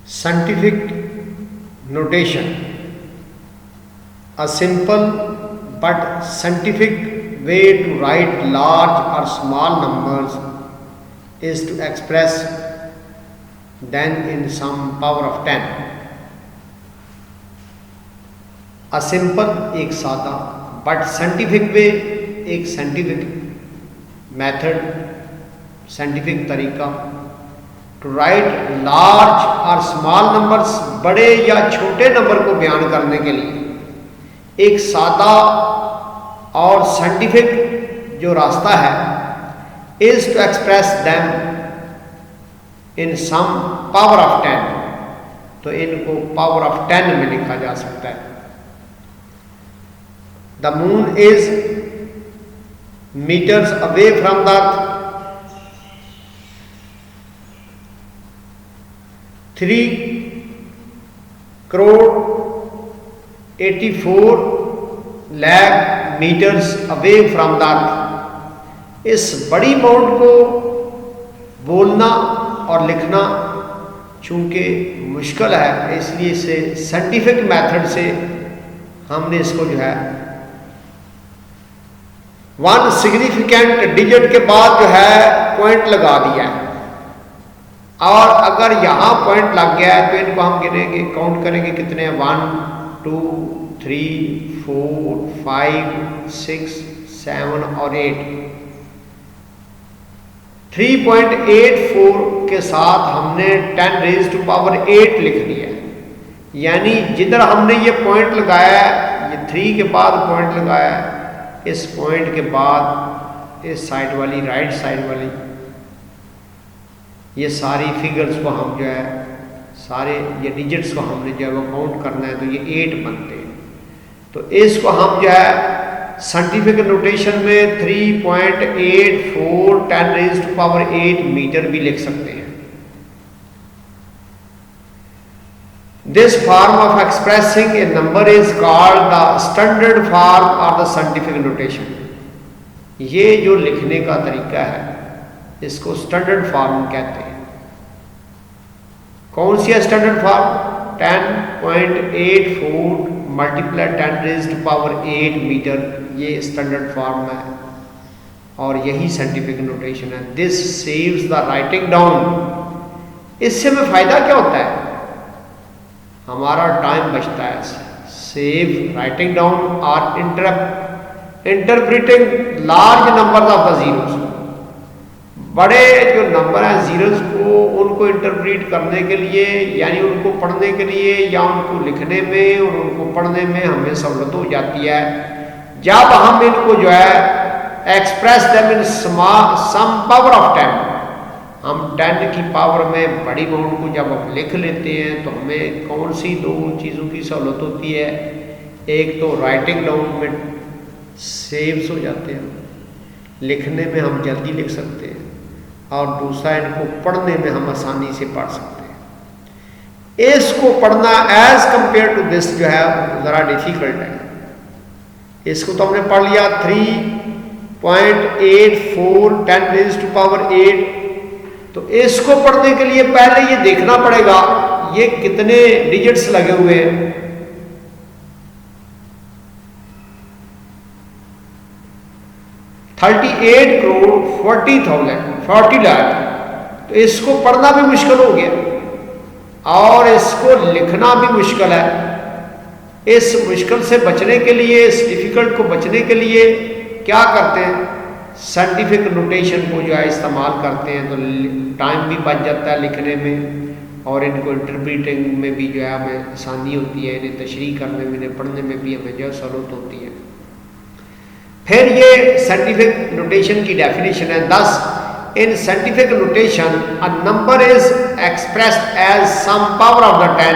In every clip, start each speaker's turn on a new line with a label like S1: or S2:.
S1: Scientific notation, a simple but scientific way to write large or small numbers is to express them in some power of 10. A simple एक सादा but scientific way एक scientific method, scientific तरीका to write large और small numbers, बड़े या छोटे number को बयान करने के लिए एक सादा और scientific जो रास्ता है is to express them in some power of 10. तो इनको power of 10 में लिखा जा सकता है. The moon is meters away from the earth. 3 crore 84 lakh meters away from the earth. इस बड़ी अमाउंट को बोलना और लिखना चूंकि मुश्किल है, इसलिए इसे साइंटिफिक मेथड से हमने इसको जो है वन सिग्निफिकेंट डिजिट के बाद जो है पॉइंट लगा दिया है. और अगर यहाँ पॉइंट लग गया है तो इनको हम गिनेंगे, काउंट करेंगे कितने हैं. 1 2 3 4 5 6 7 और 8. 3.84 के साथ हमने 10 रेज़ टू पावर 8 लिख दिया. यानी जिधर हमने ये पॉइंट लगाया है, ये 3 के बाद पॉइंट लगाया है, इस पॉइंट के बाद इस साइड वाली, राइट साइड वाली, ये सारी फिगर्स को हम जो है, सारे ये डिजिट्स को हमने जो है वो काउंट करना है, तो ये 8 बनते हैं. तो इसको हम जो है साइंटिफिक नोटेशन में 3.84 10 रेज़ टू पावर 8 मीटर भी लिख सकते हैं. This form of expressing a number is called the standard form of the scientific notation. ये जो लिखने का तरीका है इसको स्टैंडर्ड फॉर्म कहते हैं. कौन सी है standard form? 10.84 multiply 10 raise to power 8 meter, ये स्टैंडर्ड फॉर्म है और यही साइंटिफिक नोटेशन है. This saves the writing down. इससे हमें फायदा क्या होता है? हमारा टाइम बचता है. सेव राइटिंग डाउन और interpreting large number of the zeros. बड़े जो नंबर हैं जीरोस को, उनको इंटरप्रेट करने के लिए, यानी उनको पढ़ने के लिए या उनको लिखने में और उनको पढ़ने में हमें सहूलत हो जाती है जब हम इनको जो है express them in some power of 10. हम 10 की पावर में बड़ी अमाउंट को जब हम लिख लेते हैं तो हमें कौन सी दो चीज़ों की सहूलत होती है? एक तो राइटिंग डाउन में सेव्स हो जाते हैं, लिखने में हम जल्दी लिख सकते हैं, और दूसरा इनको पढ़ने में हम आसानी से पढ़ सकते हैं. इसको पढ़ना एज कंपेयर टू दिस जो है ज़रा डिफिकल्ट है. इसको तो हमने पढ़ लिया 3.84 10 रेज़ टू पावर 8. तो इसको पढ़ने के लिए पहले ये देखना पड़ेगा ये कितने डिजिट्स लगे हुए हैं. $38 लाख. तो इसको पढ़ना भी मुश्किल हो गया और इसको लिखना भी मुश्किल है. इस मुश्किल से बचने के लिए, इस डिफिकल्ट को बचने के लिए क्या करते हैं? साइंटिफिक नोटेशन को जो है इस्तेमाल करते हैं. तो टाइम भी बच जाता है लिखने में और इनको इंटरप्रीटिंग में भी जो है हमें आसानी होती है. इन्हें तशरीह करने में, इन्हें पढ़ने में भी हमें जो है सहूलत होती है. फिर ये साइंटिफिक नोटेशन की डेफिनेशन है. thus in scientific notation a number is expressed as some power of the 10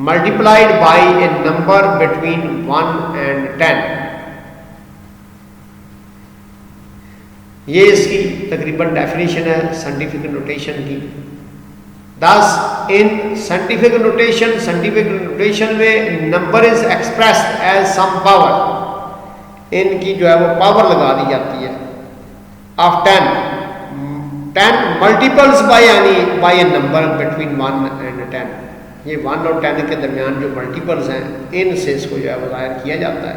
S1: multiplied by a number between 1 and 10. ये इसकी तकरीबन डेफिनेशन है साइंटिफिक नोटेशन की. thus in scientific notation में नंबर is expressed as some power. इनकी जो है वो पावर लगा दी जाती है of 10 10 multiples by a number between 1 and 10, ये 1 और 10 के दरमियान जो मल्टीपल्स हैं इनसे इसको जो है वो ज़ाहिर किया जाता है।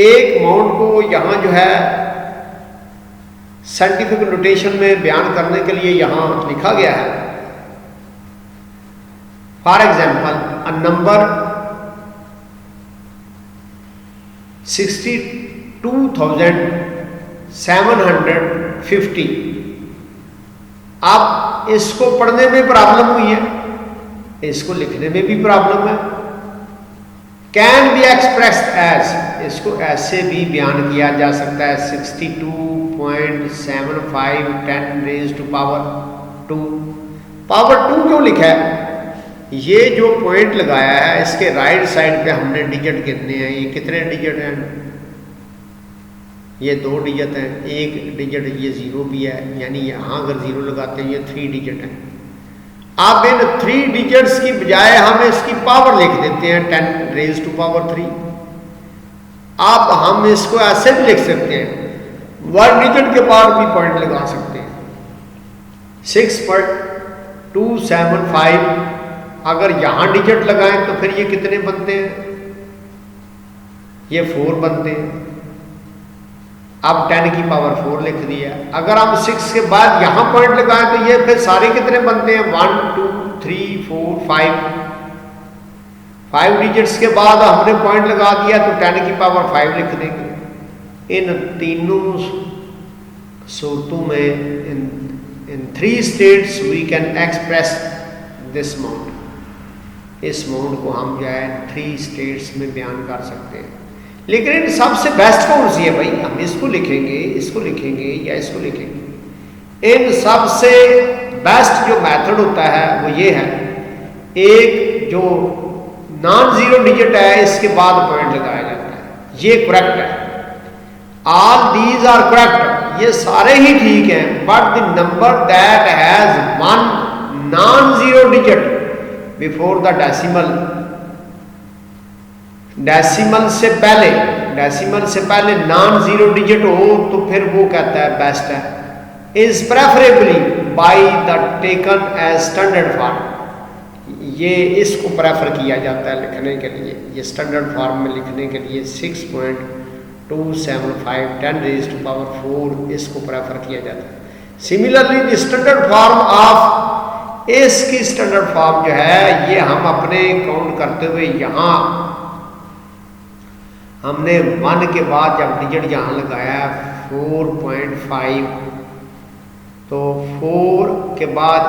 S1: एक अमाउंट को यहाँ जो है साइंटिफिक नोटेशन में बयान करने के लिए यहाँ लिखा गया है। फॉर एग्जाम्पल अ नंबर 62,750, अब इसको पढ़ने में प्रॉब्लम हुई है, इसको लिखने में भी प्रॉब्लम है। कैन बी एक्सप्रेस्ड एज, इसको ऐसे भी बयान किया जा सकता है 62.75 10 रेज़ टू पावर 2। पावर 2 क्यों लिखा है? ये जो पॉइंट लगाया है इसके राइट साइड पे हमने डिजिट गिनने हैं। ये कितने डिजिट हैं? ये 2 डिजिट हैं, एक डिजिट ये 0 भी है, यानी यहाँ अगर 0 लगाते हैं ये 3 डिजिट हैं। अब इन 3 डिजिट्स की बजाय हम इसकी पावर लिख देते हैं 10 रेज़ टू पावर 3। अब हम इसको ऐसे भी लिख सकते हैं, 1 डिजिट के बाद भी पॉइंट लगा सकते हैं। 6.275 अगर यहां डिजिट लगाएं तो फिर ये कितने बनते हैं? ये 4 बनते हैं। अब 10 की पावर 4 लिख दिया। अगर हम 6 के बाद यहां पॉइंट लगाएं तो ये फिर सारे कितने बनते हैं? 1 2 3 4 5 डिजिट्स के बाद हमने पॉइंट लगा दिया तो 10 की पावर 5 लिख देंगे। इन तीनों सूरतों में इन 3 states we can express this amount. इस अमाउंट को हम जो है 3 स्टेट्स में बयान कर सकते हैं। लेकिन इन सबसे बेस्ट कौन सी है भाई? हम इसको लिखेंगे, इसको लिखेंगे या इसको लिखेंगे? इन सबसे बेस्ट जो मेथड होता है वो ये है, एक जो नॉन जीरो डिजिट है इसके बाद पॉइंट लगाया जाता है, ये करेक्ट है। ऑल दीज आर करेक्ट, ये सारे ही ठीक हैं, but the number that has 1 non zero digit before the decimal, decimal से पहले नॉन जीरो डिजिट हो तो फिर वो कहता है बेस्ट है। Is preferably by the taken as standard form, ये इसको प्रेफर किया जाता है लिखने के लिए, ये स्टैंडर्ड फॉर्म में लिखने के लिए 6.275 10 रेज़ टू पावर 4 इसको प्रेफर किया जाता है। Similarly the standard form of, इसकी स्टैंडर्ड फॉर्म जो है ये हम अपने काउंट करते हुए यहाँ हमने 1 के बाद जब डिजिट यहाँ लगाया 4.5 तो 4 के बाद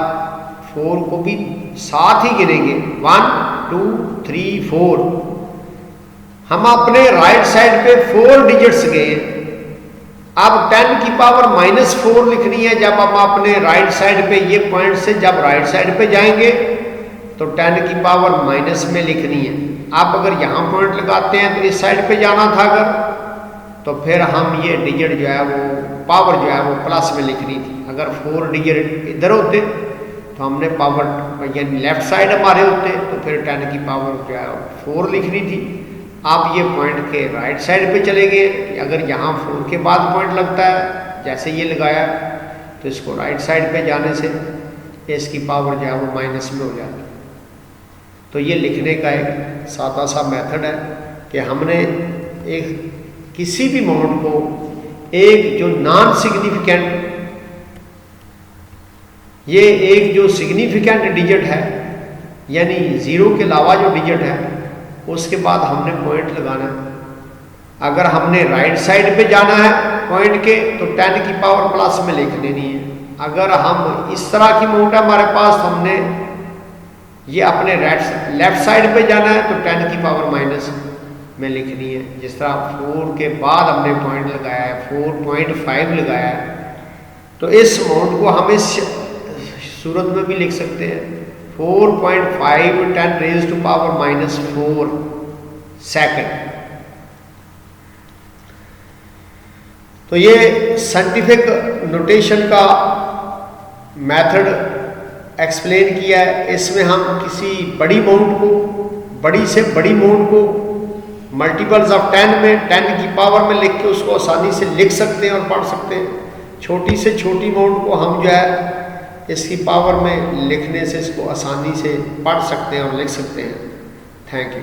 S1: 4 को भी साथ ही गिनेंगे 1 2 3 4। हम अपने राइट साइड पे 4 डिजिट्स गए। अब 10 की पावर -4 लिखनी है। जब हम अपने राइट साइड पे ये पॉइंट से जब राइट साइड पे जाएंगे तो 10 की पावर माइनस में लिखनी है। आप अगर यहाँ पॉइंट लगाते हैं तो इस साइड पे जाना था अगर, तो फिर हम ये डिजिट जो है वो पावर जो है वो प्लस में लिखनी थी। अगर 4 डिजिट इधर होते तो हमने पावर यानी लेफ्ट साइड हमारे होते तो फिर 10 की पावर जो है 4 लिखनी थी। आप ये पॉइंट के राइट साइड पे चले गए। अगर यहाँ 4 के बाद पॉइंट लगता है जैसे ये लगाया तो इसको राइट साइड पे जाने से इसकी पावर जो है वो माइनस में हो जाती है। तो ये लिखने का एक सादा सा मेथड है कि हमने एक किसी भी अमाउंट को एक जो नॉन सिग्निफिकेंट, ये एक जो सिग्निफिकेंट डिजिट है यानी 0 के अलावा जो डिजिट है उसके बाद हमने पॉइंट लगाना है। अगर हमने राइट साइड पे जाना है पॉइंट के तो 10 की पावर प्लस में लिख देनी है। अगर हम इस तरह की अमाउंट है हमारे पास तो हमने ये अपने लेफ्ट साइड पे जाना है तो 10 की पावर माइनस में लिखनी है। जिस तरह 4 के बाद हमने पॉइंट लगाया है 4.5 लगाया है तो इस अमाउंट को हम इस सूरत में भी लिख सकते हैं 4.5 10 रेज़ टू पावर -4 सेकंड। तो ये साइंटिफिक नोटेशन का मेथड एक्सप्लेन किया है। इसमें हम किसी बड़ी अमाउंट को, बड़ी से बड़ी अमाउंट को मल्टीपल्स ऑफ 10 में 10 की पावर में लिख के उसको आसानी से लिख सकते हैं और पढ़ सकते हैं। छोटी से छोटी अमाउंट को हम जो है इसकी पावर में लिखने से इसको आसानी से पढ़ सकते हैं और लिख सकते हैं। Thank you.